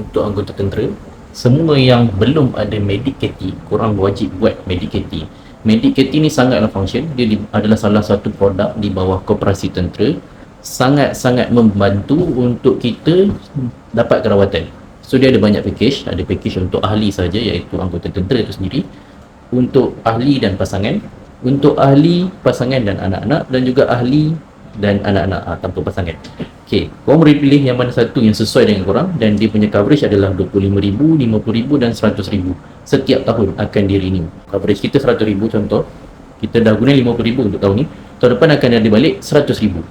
untuk anggota tentera. Semua yang belum ada Medic-KT, korang wajib buat Medic-KT. Medic-KT ni sangatlah function. Dia adalah salah satu produk di bawah koperasi tentera. Sangat-sangat membantu untuk kita dapat kerawatan. So dia ada banyak package. Ada package untuk ahli saja, iaitu anggota tentera itu sendiri, untuk ahli dan pasangan, untuk ahli, pasangan dan anak-anak, dan juga ahli dan anak-anak tanpa pasangan. Okey, korang boleh pilih yang mana satu yang sesuai dengan korang, dan dia punya coverage adalah 25,000, 50,000 dan 100,000. Setiap tahun akan di renew. Coverage kita 100,000 contoh. Kita dah guna 50,000 untuk tahun ni. Tahun depan akan ada balik 100,000.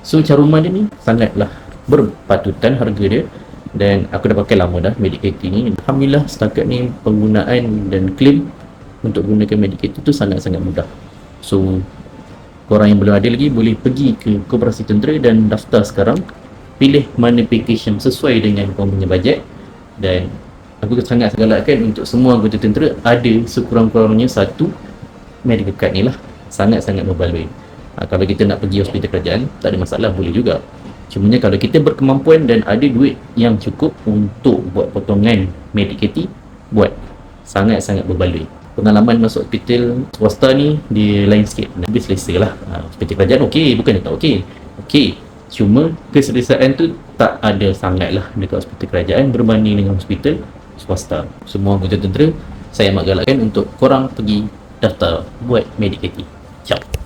So caruman dia ni sangatlah berpatutan harga dia, dan aku dah pakai lama dah Medic-KT ni. Alhamdulillah setakat ni penggunaan dan claim untuk gunakan Medic-KT tu sangat-sangat mudah. So korang yang belum ada lagi boleh pergi ke koperasi tentera dan daftar sekarang. Pilih mana package yang sesuai dengan korang punya bajet, dan aku sangat galakkan untuk semua anggota tentera ada sekurang-kurangnya satu medical card ni lah. Sangat-sangat membaloi. Kalau kita nak pergi hospital kerajaan, tak ada masalah, boleh juga. Cumanya kalau kita berkemampuan dan ada duit yang cukup untuk buat potongan Medic-KT, buat. Sangat-sangat berbaloi. Pengalaman masuk hospital swasta ni dia lain sikit, lebih selesa lah. Hospital kerajaan okey, bukan tak okey, okey, cuma keselesaan tu tak ada sangat lah dekat hospital kerajaan berbanding dengan hospital swasta. Semua anggota tentera saya amat galakkan untuk korang pergi daftar buat Medic-KT. Ciao.